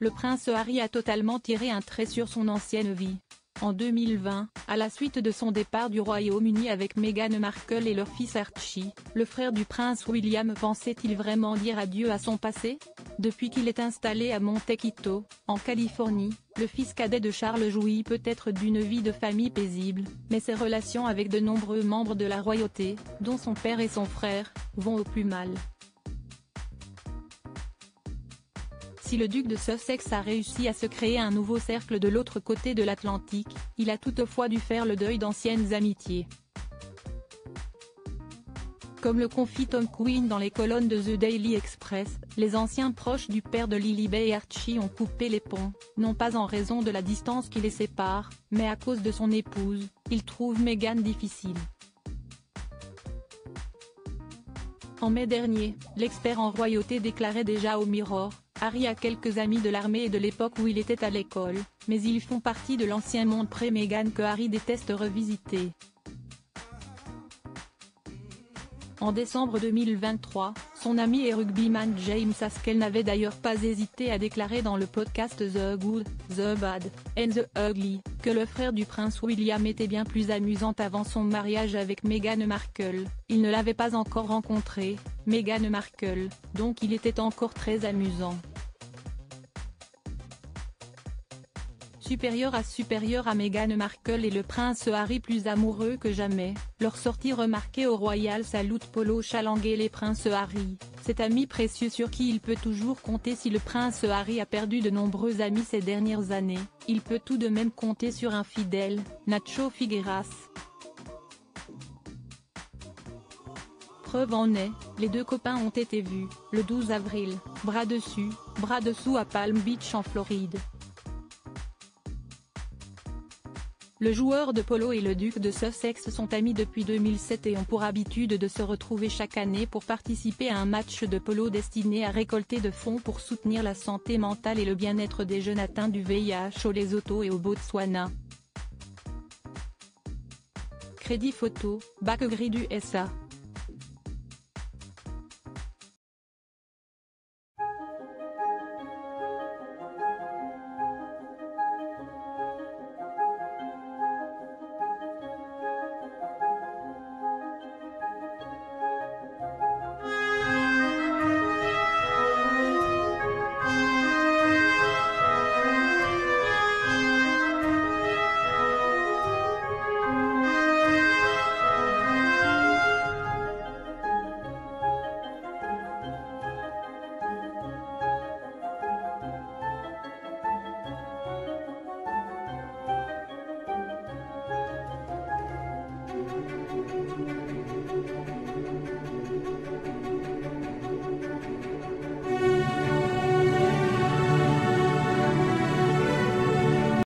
le prince Harry a totalement tiré un trait sur son ancienne vie. En 2020, à la suite de son départ du Royaume-Uni avec Meghan Markle et leur fils Archie, le frère du prince William pensait-il vraiment dire adieu à son passé? Depuis qu'il est installé à Montecito, en Californie, le fils cadet de Charles jouit peut-être d'une vie de famille paisible, mais ses relations avec de nombreux membres de la royauté, dont son père et son frère, vont au plus mal. Si le duc de Sussex a réussi à se créer un nouveau cercle de l'autre côté de l'Atlantique, il a toutefois dû faire le deuil d'anciennes amitiés. Comme le confie Tom Quinn dans les colonnes de The Daily Express, les anciens proches du père de Lilibet et Archie ont coupé les ponts, non pas en raison de la distance qui les sépare, mais à cause de son épouse. Ils trouvent Meghan difficile. En mai dernier, l'expert en royauté déclarait déjà au Mirror: Harry a quelques amis de l'armée et de l'époque où il était à l'école, mais ils font partie de l'ancien monde pré-Meghan que Harry déteste revisiter. En décembre 2023, son ami et rugbyman James Haskell n'avait d'ailleurs pas hésité à déclarer dans le podcast The Good, The Bad, and The Ugly, que le frère du prince William était bien plus amusant avant son mariage avec Meghan Markle. Il ne l'avait pas encore rencontrée, Meghan Markle, donc il était encore très amusant. Supérieur à Meghan Markle et le prince Harry plus amoureux que jamais, leur sortie remarquée au Royal Salute Polo chalanguait les princes Harry, cet ami précieux sur qui il peut toujours compter. Si le prince Harry a perdu de nombreux amis ces dernières années, il peut tout de même compter sur un fidèle, Nacho Figueras. Preuve en est, les deux copains ont été vus, le 12 avril, bras dessus, bras dessous à Palm Beach en Floride. Le joueur de polo et le duc de Sussex sont amis depuis 2007 et ont pour habitude de se retrouver chaque année pour participer à un match de polo destiné à récolter de fonds pour soutenir la santé mentale et le bien-être des jeunes atteints du VIH au Lesotho et au Botswana. Crédit photo, Backgrid USA.